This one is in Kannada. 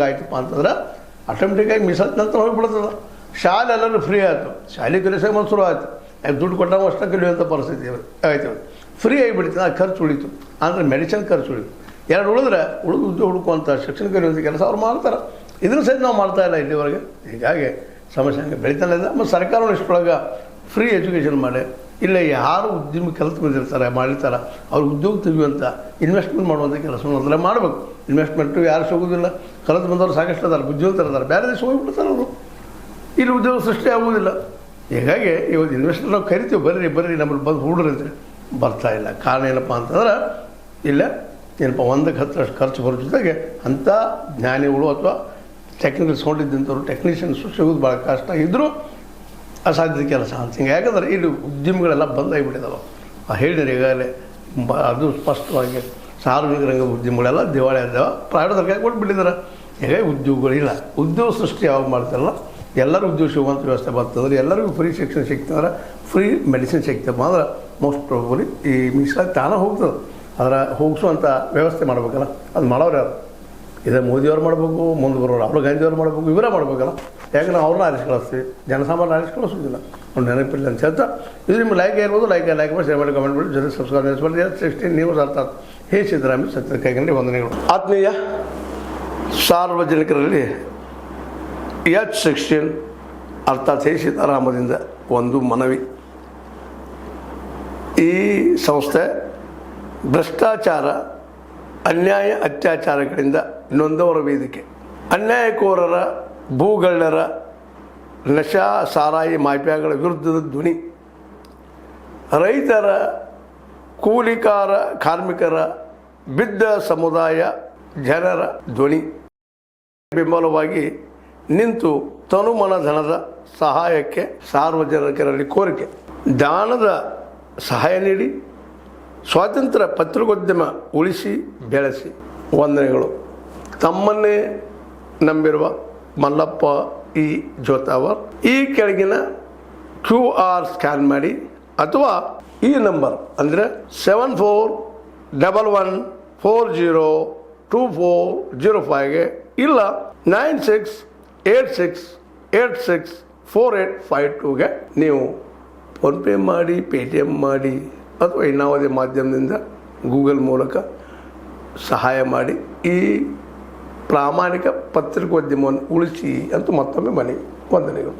ನಮ್ಗೆ ಆಯ್ತಪ್ಪ ಅಂತಂದ್ರೆ ಆಟೋಮೆಟಿಕ್ಕಾಗಿ ಮೀಸಲಾತಿ ನಂತರ ಹೋಗಿಬಿಡ್ತದೆ. ಶಾಲೆ ಎಲ್ಲರೂ ಫ್ರೀ ಆಯಿತು, ಶಾಲೆ ಕಲಿಸೋಕೆ ಮನ್ಸೂರು ಆಯಿತು, ಯಾಕೆ ದುಡ್ಡು ಕೊಟ್ಟಾಗ ಅಷ್ಟೇ ಕಲಿಯುವಂಥ ಪರಿಸ್ಥಿತಿ ಆಯಿತು, ಫ್ರೀ ಆಗಿಬಿಡ್ತದೆ. ಆ ಖರ್ಚು ಉಳಿತು, ಅಂದರೆ ಮೆಡಿಸಿನ್ ಖರ್ಚು ಉಳಿತು. ಎರಡು ಉಳಿದ್ರೆ ಉದ್ಯೋಗ ಹುಡುಕುವಂಥ ಶಿಕ್ಷಣ ಕಲಿಯುವಂಥ ಕೆಲಸ ಅವ್ರು ಮಾಡ್ತಾರೆ. ಇದನ್ನು ಸಹಿತ ನಾವು ಮಾಡ್ತಾಯಿಲ್ಲ ಇಲ್ಲಿವರೆಗೆ. ಹೀಗಾಗಿ ಸಮಸ್ಯೆ ಹಂಗೆ ಬೆಳೀತಾನೆ ಇದೆ. ಮತ್ತು ಸರ್ಕಾರವನ್ನು ಇಷ್ಟೊಳಗೆ ಫ್ರೀ ಎಜುಕೇಷನ್ ಮಾಡಿ, ಇಲ್ಲ ಯಾರು ಉದ್ಯಮ ಕಲಿತು ಬಂದಿರ್ತಾರೆ ಮಾಡಿರ್ತಾರೆ ಅವ್ರು ಉದ್ಯೋಗ ತೆಗೆಯುವಂಥ ಇನ್ವೆಸ್ಟ್ಮೆಂಟ್ ಮಾಡುವಂಥ ಕೆಲಸವನ್ನು ಅದರ ಮಾಡಬೇಕು. ಇನ್ವೆಸ್ಟ್ಮೆಂಟು ಯಾರು ಸಿಗೋದಿಲ್ಲ, ಕಲಿತು ಬಂದವರು ಸಾಕಷ್ಟು ಅದಾರೆ, ಬುದ್ಧಿವಂತರು ಇದ್ದಾರೆ, ಬೇರೆ ದೇಶ ಹೋಗಿಬಿಡ್ತಾರೆ ಅವರು, ಇಲ್ಲಿ ಉದ್ಯೋಗ ಸೃಷ್ಟಿ ಆಗುವುದಿಲ್ಲ. ಹೀಗಾಗಿ ಇವತ್ತು ಇನ್ವೆಸ್ಟರ್ ನಾವು ಕರಿತೀವಿ, ಬರ್ರಿ ನಮ್ಮಲ್ಲಿ ಬಂದು ಹೂಡ್ರಂತೆ ಬರ್ತಾಯಿಲ್ಲ. ಕಾರಣ ಏನಪ್ಪ ಅಂತಂದ್ರೆ ಇಲ್ಲ ಏನಪ್ಪ ಒಂದಕ್ಕೆ 10 ಖರ್ಚು ಬರೋ ಜೊತೆಗೆ ಅಂಥ ಜ್ಞಾನಿಗಳು ಅಥವಾ ಟೆಕ್ನಿಕಲ್ ಸೌಂಡಿದ್ದಂಥವ್ರು ಟೆಕ್ನಿಷಿಯನ್ಸು ಸಿಗೋದು ಭಾಳ ಕಷ್ಟ ಇದ್ದರೂ ಅಸಾಧ್ಯ ಕೆಲಸ ಅಂತ. ಹಿಂಗೆ ಯಾಕಂದ್ರೆ ಇಲ್ಲಿ ಉದ್ಯಮಗಳೆಲ್ಲ ಬಂದಾಗಿಬಿಟ್ಟಿದ್ದಾವೆ. ಹೇಳಿದ್ರೆ ಈಗಾಗಲೇ ಅದು ಸ್ಪಷ್ಟವಾಗಿ ಸಾರ್ವಜನಿಕ ರಂಗ ಉದ್ಯಮಗಳೆಲ್ಲ ದಿವಾಳಿ ಆಗಿದ್ದಾವೆ, ಪ್ರೈವೇಟ್ ಸರ್ಕಾರ ಕೊಟ್ಬಿಟ್ಟಿದ್ದಾರೆ. ಹೀಗಾಗಿ ಉದ್ಯೋಗಗಳಿಲ್ಲ. ಉದ್ಯೋಗ ಸೃಷ್ಟಿ ಯಾವಾಗ ಮಾಡ್ತಾರಲ್ಲ ಎಲ್ಲರೂ ಉದ್ಯೋಗ ಸಿಗುವಂಥ ವ್ಯವಸ್ಥೆ ಬರ್ತಂದ್ರೆ, ಎಲ್ಲರಿಗೂ ಫ್ರೀ ಶಿಕ್ಷಣ ಸಿಗ್ತಂದ್ರೆ, ಫ್ರೀ ಮೆಡಿಸಿನ್ ಸಿಗ್ತಪ್ಪ ಅಂದ್ರೆ ಮೋಸ್ಟ್ ಪ್ರಾಬಲಿ ಈ ಮೀಸಲಾತಿ ತಾನೇ ಹೋಗ್ತದೆ. ಅದರ ಹೋಗಿಸುವಂಥ ವ್ಯವಸ್ಥೆ ಮಾಡಬೇಕಲ್ಲ, ಅದು ಮಾಡೋರು ಯಾರು? ಇದೇ ಮೋದಿಯವ್ರು ಮಾಡಬೇಕು, ಮುಂದೆ ಬರೋರು ರಾಹುಲ್ ಗಾಂಧಿಯವ್ರು ಮಾಡಬೇಕು, ಇವರೇ ಮಾಡಬೇಕಲ್ಲ. ಯಾಕೆ ನಾವು ಅವ್ರನ್ನ ಆರಿಸಿ ಕಳಿಸ್ತೀವಿ, ಜನಸಾಮಾನ್ಯ ಆರಿಸಿ ಕಳಿಸೋದಿಲ್ಲ. ಅವ್ರು ನೆನಪಿಲ್ಲ ಅಂತ ಹೇಳ್ತಾ ಇದು ನಿಮ್ಮ ಲೈಕ್ ಇರ್ಬೋದು, ಲೈಕ್ ಮಾಡಿ, ಶೇರ್ ಮಾಡಿ, ಕಮೆಂಟ್ ಮಾಡಿ, ಜೊತೆ ಸಬ್ಸ್ಕ್ರೈಬ್ ಮಾಡಿ. 16 ನ್ಯೂಸ್ ಅರ್ಥಾತ್ ಹೇ ಸಿದ್ದರಾಮಯ್ಯ ಸತ್ಯದ ಕೈಗೊಂಡು ವಂದನೆಗಳು. ಆತ್ಮೀಯ ಸಾರ್ವಜನಿಕರಲ್ಲಿ H16 ಅರ್ಥಾತ್ ಹೇ ಸೀತಾರಾಮದಿಂದ ಒಂದು ಮನವಿ. ಈ ಸಂಸ್ಥೆ ಭ್ರಷ್ಟಾಚಾರ, ಅನ್ಯಾಯ, ಅತ್ಯಾಚಾರಗಳಿಂದ ನೊಂದವರ ವೇದಿಕೆ. ಅನ್ಯಾಯಕೋರರ, ಭೂಗಳ್ಳರ, ನಶಾ ಸಾರಾಯಿ ಮಾಫಿಯಾಗಳ ವಿರುದ್ಧದ ಧ್ವನಿ. ರೈತರ, ಕೂಲಿಕಾರ, ಕಾರ್ಮಿಕರ, ಬಿದ್ದ ಸಮುದಾಯ ಜನರ ಧ್ವನಿ. ಬೆಂಬಲವಾಗಿ ನಿಂತು ತನುಮನ ಧನದ ಸಹಾಯಕ್ಕೆ ಸಾರ್ವಜನಿಕರಲ್ಲಿ ಕೋರಿಕೆ. ದಾನದ ಸಹಾಯ ನೀಡಿ ಸ್ವಾತಂತ್ರ್ಯ ಪತ್ರಿಕೋದ್ಯಮ ಉಳಿಸಿ ಬೆಳೆಸಿ. ವಂದನೆಗಳು. ತಮ್ಮನ್ನೇ ನಂಬಿರುವ ಮಲ್ಲಪ್ಪ ಇ ಜೋತಾವರ್. ಈ ಕೆಳಗಿನ QR ಸ್ಕ್ಯಾನ್ ಮಾಡಿ ಅಥವಾ ಈ ನಂಬರ್ ಅಂದರೆ 7411402405ಗೆ ಇಲ್ಲ 9686864852ಗೆ ನೀವು ಫೋನ್ಪೇ ಮಾಡಿ, ಪೇಟಿಎಮ್ ಮಾಡಿ ಅಥವಾ ಇನ್ನಾವುದೇ ಮಾಧ್ಯಮದಿಂದ ಗೂಗಲ್ ಮೂಲಕ ಸಹಾಯ ಮಾಡಿ ಈ ಪ್ರಾಮಾಣಿಕ ಪತ್ರಿಕೋದ್ಯಮವನ್ನು ಉಳಿಸಿ ಅಂತ ಮತ್ತೊಮ್ಮೆ ಮನವಿ. ವಂದನೆಗಳು.